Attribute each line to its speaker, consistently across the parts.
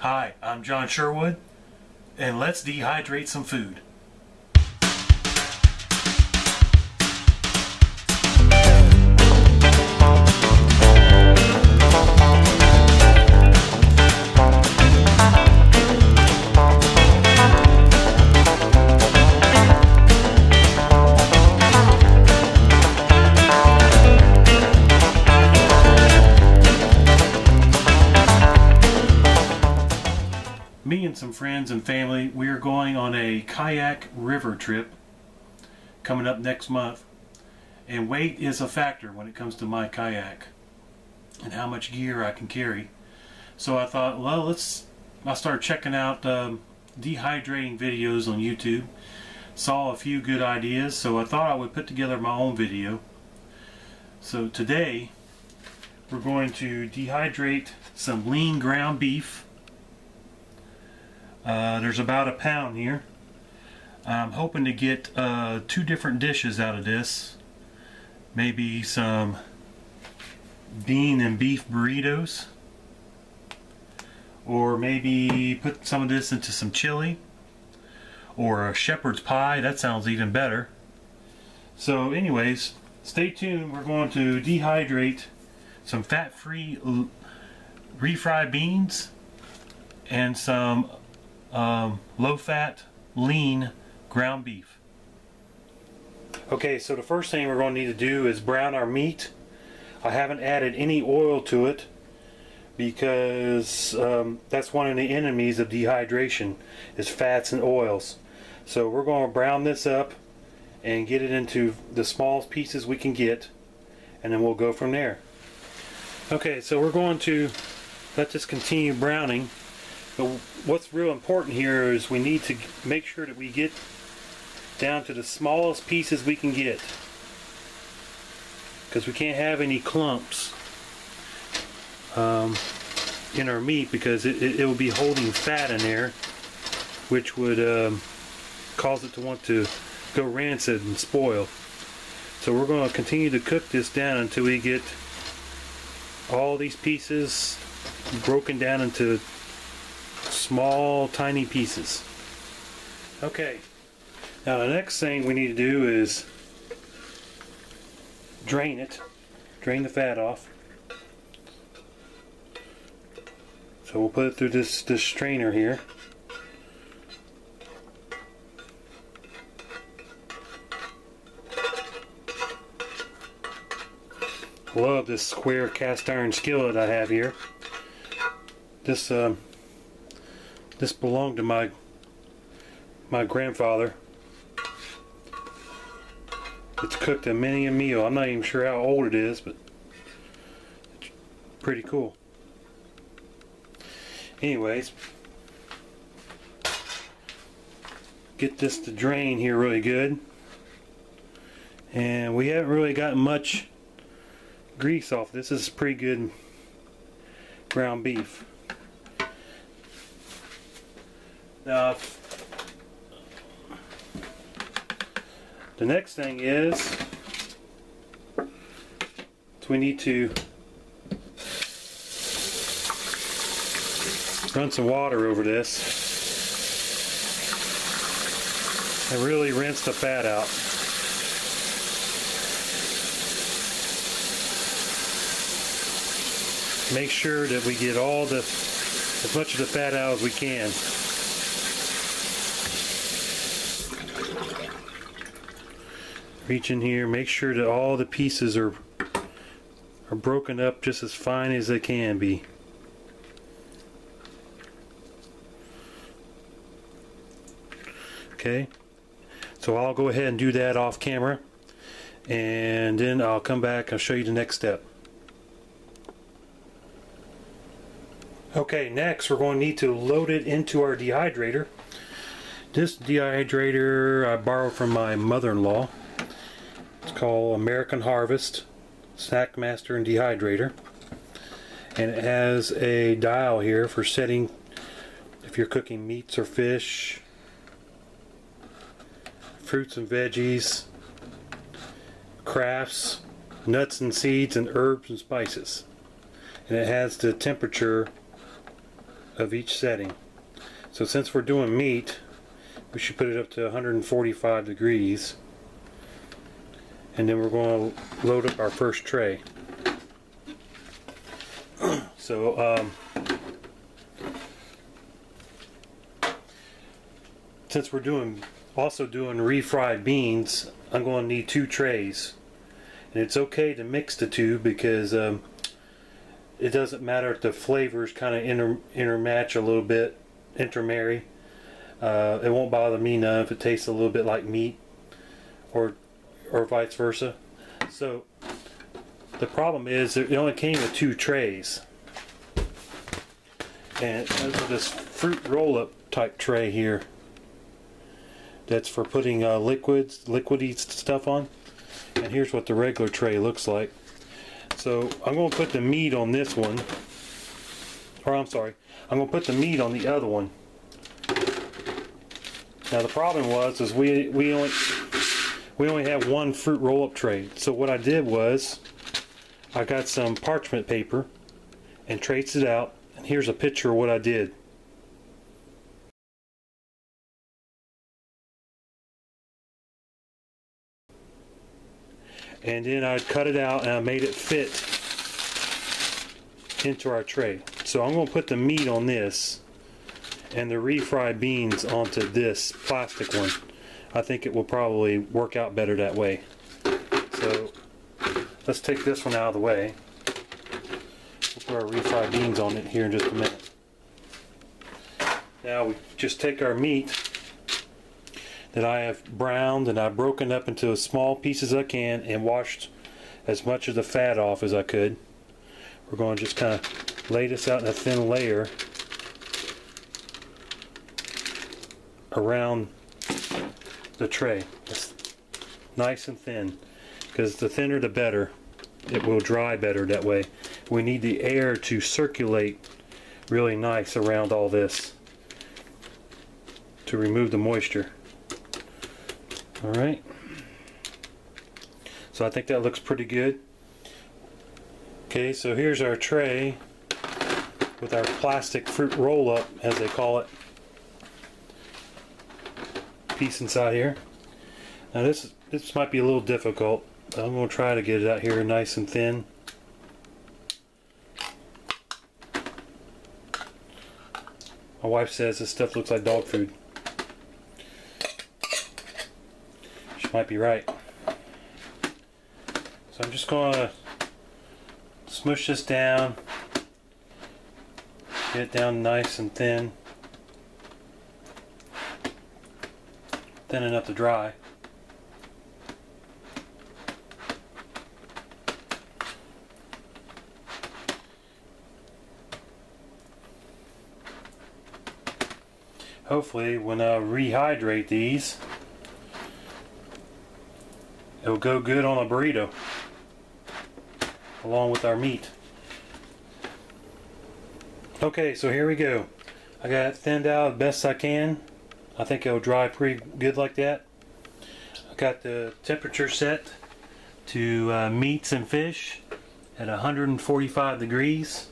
Speaker 1: Hi, I'm John Sherwood, and let's dehydrate some food. Me and some friends and family, we are going on a kayak river trip coming up next month, and weight is a factor when it comes to my kayak and how much gear I can carry. So I thought, well, I started checking out dehydrating videos on YouTube, saw a few good ideas, so I thought I would put together my own video. So today we're going to dehydrate some lean ground beef. There's about a pound here. I'm hoping to get 2 different dishes out of this. Maybe some bean and beef burritos, or maybe put some of this into some chili, or a shepherd's pie. That sounds even better. So anyways, stay tuned. We're going to dehydrate some fat-free refried beans and some low-fat, lean ground beef. Okay, so the first thing we're going to need to do is brown our meat. I haven't added any oil to it because that's one of the enemies of dehydration, is fats and oils. So we're going to brown this up and get it into the smallest pieces we can get, and then we'll go from there. Okay, so we're going to let this continue browning. But what's real important here is we need to make sure that we get down to the smallest pieces we can get, because we can't have any clumps in our meat, because it will be holding fat in there, which would cause it to want to go rancid and spoil. So we're going to continue to cook this down until we get all these pieces broken down into small, tiny pieces. Okay, now the next thing we need to do is drain the fat off. So we'll put it through this strainer here. Love this square cast iron skillet I have here. This belonged to my grandfather. It's cooked a many a meal. I'm not even sure how old it is, but it's pretty cool. Anyways, get this to drain here really good. And we haven't really gotten much grease off. This is pretty good ground beef. Now, the next thing is we need to run some water over this and really rinse the fat out. Make sure that we get as much of the fat out as we can. Reach in here, make sure that all the pieces are broken up just as fine as they can be. Okay, so I'll go ahead and do that off camera, and then I'll come back and show you the next step. Okay, next we're going to need to load it into our dehydrator. This dehydrator I borrowed from my mother-in-law. It's called American Harvest Snackmaster and Dehydrator, and it has a dial here for setting if you're cooking meats or fish, fruits and veggies, crafts, nuts and seeds, and herbs and spices. And it has the temperature of each setting. So since we're doing meat, we should put it up to 145 degrees. And then we're going to load up our first tray. So since we're also doing refried beans, I'm going to need 2 trays. And it's okay to mix the two because it doesn't matter if the flavors kind of intermatch a little bit, intermarry. It won't bother me none if it tastes a little bit like meat or vice versa. So the problem is it only came with 2 trays. And this fruit roll-up type tray here, that's for putting liquidy stuff on. And here's what the regular tray looks like. So I'm going to put the meat on this one, or I'm sorry, I'm going to put the meat on the other one. Now the problem is we only have 1 fruit roll-up tray. So what I did was I got some parchment paper and traced it out, and here's a picture of what I did. And then I cut it out and I made it fit into our tray. So I'm going to put the meat on this and the refried beans onto this plastic one. I think it will probably work out better that way. So let's take this one out of the way. We'll put our refried beans on it here in just a minute. Now we just take our meat that I have browned and I've broken up into as small pieces as I can and washed as much of the fat off as I could. We're going to just kind of lay this out in a thin layer around the tray. It's nice and thin, because the thinner the better. It will dry better that way. We need the air to circulate really nice around all this to remove the moisture. Alright, so I think that looks pretty good. Okay, so here's our tray with our plastic fruit roll-up, as they call it, piece inside here. Now this might be a little difficult. I'm going to try to get it out here nice and thin. My wife says this stuff looks like dog food. Might be right. So I'm just going to smush this down, get it down nice and thin enough to dry. Hopefully when I rehydrate these, it'll go good on a burrito along with our meat. Okay, so here we go. I got it thinned out as best I can. I think it'll dry pretty good like that. I got the temperature set to meats and fish at 145 degrees.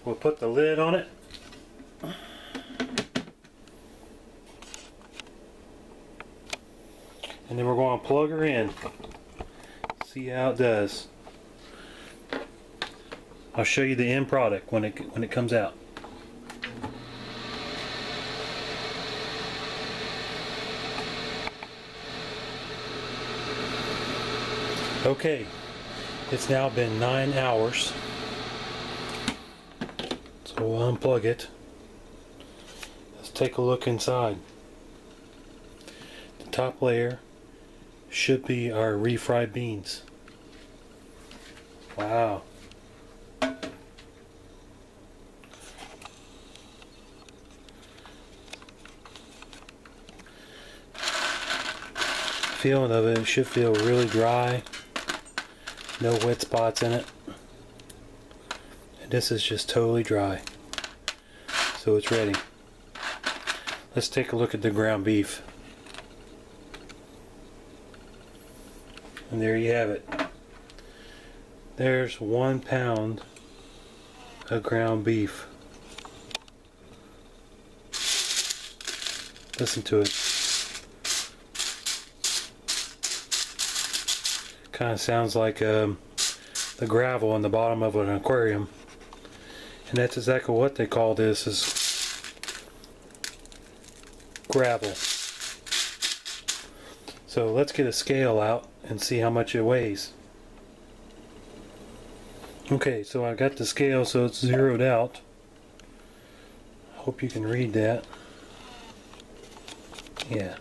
Speaker 1: We'll put the lid on it. And then we're going to plug her in. See how it does. I'll show you the end product when it comes out. Okay, it's now been 9 hours. So we'll unplug it. Let's take a look inside. The top layer should be our refried beans. Wow. Feeling of it, it should feel really dry. No wet spots in it. And this is just totally dry. So it's ready. Let's take a look at the ground beef. And there you have it. There's 1 pound of ground beef. Listen to it. Kind of sounds like the gravel on the bottom of an aquarium. And that's exactly what they call this, is gravel. So let's get a scale out and see how much it weighs. Okay, so I got the scale so it's zeroed out. Hope you can read that. Yeah.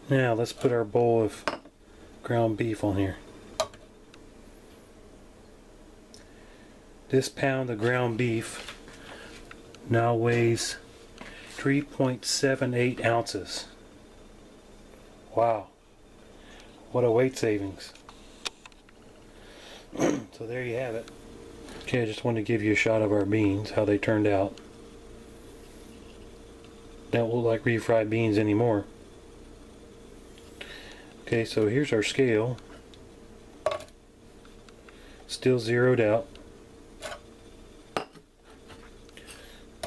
Speaker 1: Now let's put our bowl of ground beef on here. This pound of ground beef now weighs 3.78 ounces. Wow, what a weight savings. So there you have it. Okay, I just wanted to give you a shot of our beans, how they turned out. They don't look like refried beans anymore. Okay, so here's our scale. Still zeroed out.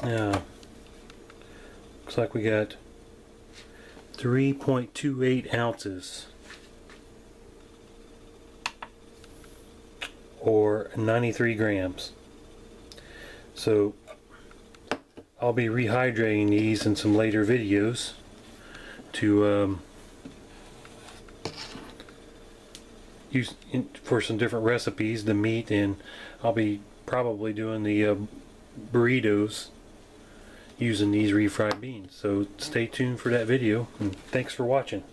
Speaker 1: Now, looks like we got 3.28 ounces, or 93 grams. So I'll be rehydrating these in some later videos to use for some different recipes, the meat, and I'll be probably doing the burritos using these refried beans. So stay tuned for that video, and thanks for watching.